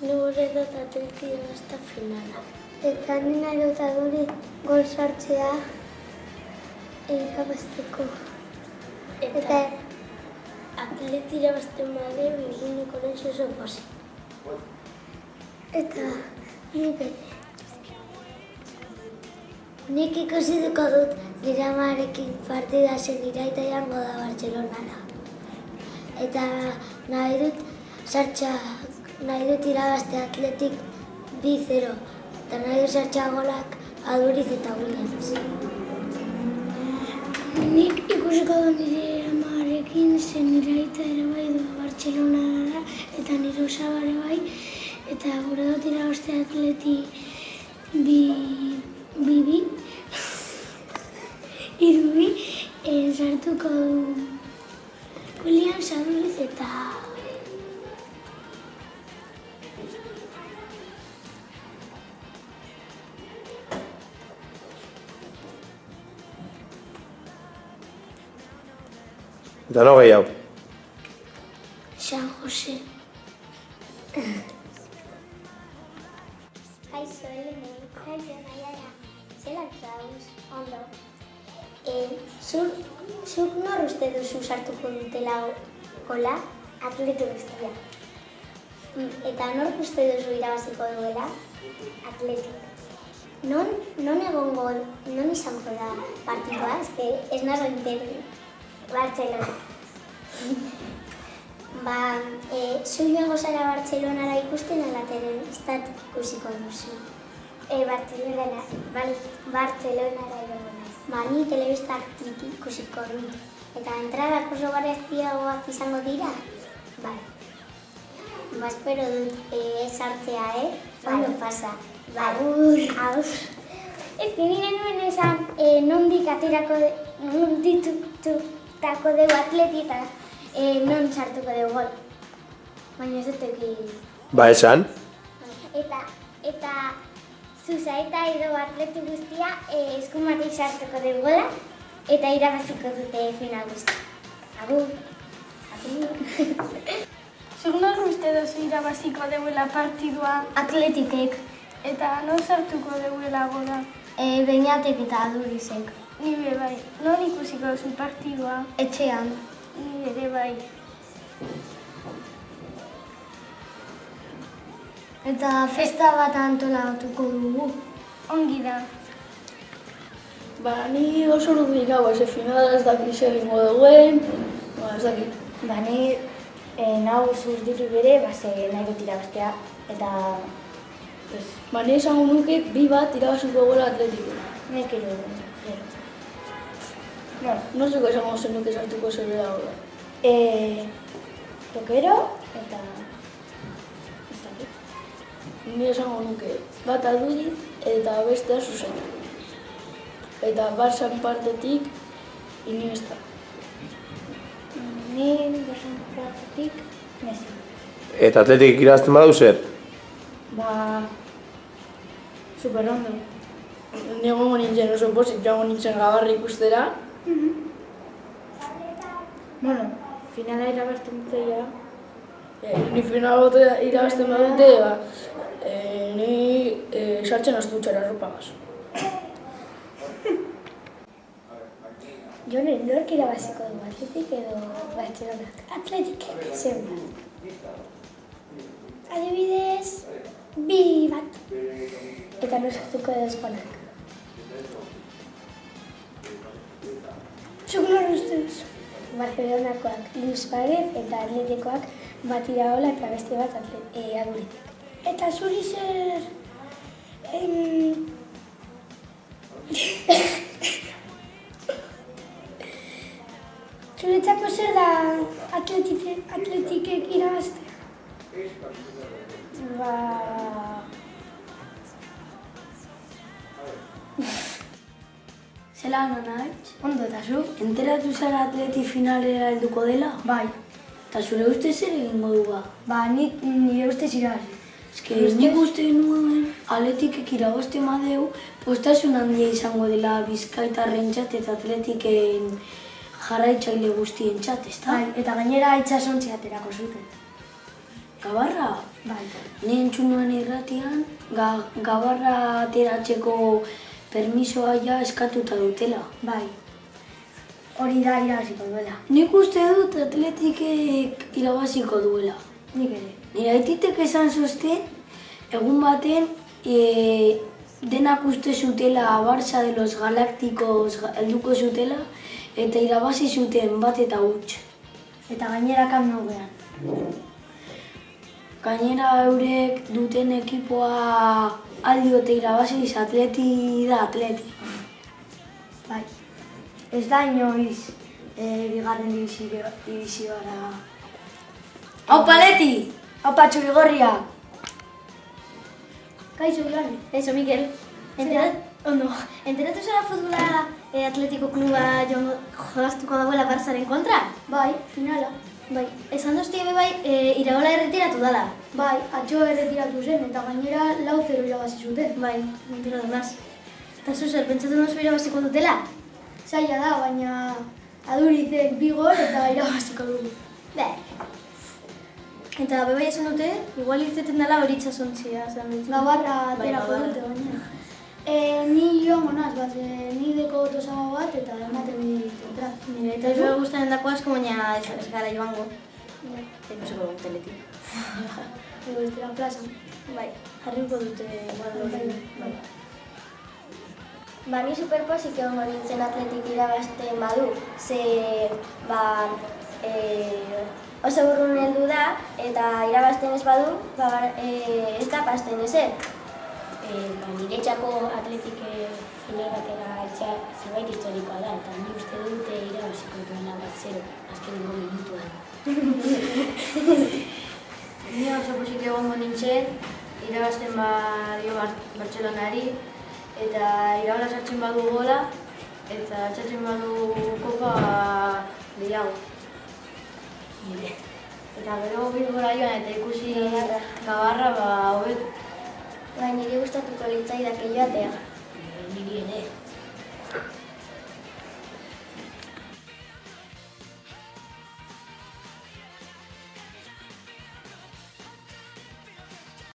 Nire dut atleti irabazta finala. Eta nina dut aduri gol sartzea irabazteko. Eta atleti irabazten badeu irguneko naiz oso pozik. Eta ni bere. Nik ikusi duko dut nire amarekin partida zen iraita jango da Bartzelonara. Eta nahi dut irabazte Atletik 2-0. Eta nahi dut sartxa golak Aduriz eta Williams. Nik ikusiko dut nire amarekin zen iraita ere bai doa Bartzelonara eta nire osaba ere bai. Eta gure dut irabazte Atleti 2-2. Irubi sartuko du Williams, Aduriz eta Eta no gehiago. San Jose. Kaixo, Elene. Kaixo, Naiara. Zelan zauz? Ondo. Zuk nor uste duzu sartuko dutela gola? Atletu guztia. Eta nork uste duzu irabaziko duela? Atletu. Non izango da partidua? Ez nazo entero. Bartzelona. Zu joango zara Bartzelonara ikusten alateren estat ikusiko duzu. Bartzelonara egongo naiz. Ni telebistak ikusiko dut. Eta entradak oso garestiagoak izango dira? Bai. Espero dut sartzea, Ondo pasa. Agur. Ez nire nuen esan nondik ditutako dugu Atleti eta non sartuko dugu gol. Baina ez dut eki... Ba, esan. Eta Zuzaeta edo Atleti guztia eskumatik sartuko dugu gola eta irabaziko dute final guztia. Agur. Zuk nor uste duzu irabaziko deuela partidua? Atletikek. Eta non sartuko deuela gola? Beñatek eta Adurizek. Nire bai, non ikusiko duzu partidua? Etxean. Nire bai. Eta festa bat antolatuko dugu. Ongi da. Ni oso urbil gau, eze finala ez dakit egingo duguen, ez dakit. Ni nau zurdiru bere, nahi dut irabaztea eta... Ni esango nuke 2-1 irabaziko gola Atletiko. Nek ere No zeko esango zen nuke sartuko zerbera gola. Tokero eta... Ni esango nuke bat Aduriz eta bestea Zuzaeta. Eta Barçan partetik Iniesta. Ni Barçan partetik Messi. Eta Atletik irabazten badu zer? Super ondo. Ni egongo nintzen oso pozik, joango nintzen Gabarra ikustera. Finala irabazten dute ja. Ni finala irabazten badute, ni sartzen astu txara arropagaz. Jone, nork irabaziko du Atletik edo Bartzelonak? Atletik. Zeura. Adibidez, 2-1. Eta non sartuko edo eskolak? Zuk nor uste duzu? Barcelonakoak Luis Suárez eta Atletikoak bat iraola eta beste bat Adurizek. Eta zuri zer... Zuretzako zer da Atletikek irabaztea? Zelan nahi? Ondo eta zu? Enteratu zara Atleti finalera helduko dela? Bai. Eta zure ustez zer egingo du ba? Nire ustez irabazi. Nik uste nuen Atletikek irabazte madeu, postasun handia izango dela Bizkaitarrentzat eta Atletiken jarraitzaile guztientzat, ezta? Bai, eta gainera itxasontzi aterako zuten. Gabarra? Bai. Ni entzun nuen irratian, gabarra ateratzeko permisoa ja eskatuta dutela. Bai. Hori da irabaziko duela. Nik uste dut Atletikek irabaziko duela. Nik ere. Nire aititek esan zuzten, egun baten denak uste zutela Barça de los Galácticos helduko zutela, eta irabazi zuten bat eta huts. Eta gainera Camp Nou-ean. Gainera eurek duten ekipoa aldiote irabaziz, Atleti da Atleti. Bai. Ez da inoiz bigarren dibiziora. Aupa Atleti! Aupa Txurigorria! Kaixo, Ilan. Eso, Mikel. Enteratu zara futbola Atletico Kluba jolaztuko dagoela Barzaren kontra? Bai, finala. Bai, esan doztie bai, Iraola erretiratu dala. Bai, atxo erretiratu zen eta gainera 4-0 irabazi zuten. Bai, mentira demaz. Eta zuzer, pentsatu duzu irabaziko dutela? Zaila da, baina Adurizek 2 gol eta irabaziko dugu. Be. Eta bebai esan dute, igual irteten dela hori itxasontzia. Gabarra aterako dute baina. Ni joango naz, ni deko tosago bat eta ematen dit entra. Nire eta joa guztaren dako asko, baina ez gara joango. Ikusiko dugu teletik. Ego estera plazan. Bai, jarriko dute igual hori. Bai. Ba, ni superpozik egongo nintzen Atletik irabazten badu, ze, oso urrun heldu da, eta irabazten ez badu, ez da pasten ezer. Niretzako Atletik final batera heltzea zerbait historikoa da, eta ni uste dute irabaziko duela 1-0, azkenengo minutuan. Ni oso pozik egongo nintzen, irabazten badio Bartzelonari, eta iraola sartzen badu gola, eta sartzen badu kopa gehiago. Eta gero Bilbora joan eta ikusi Gabarra, hobeto. Niri gustatuko litzaidake joatea. Niri ere.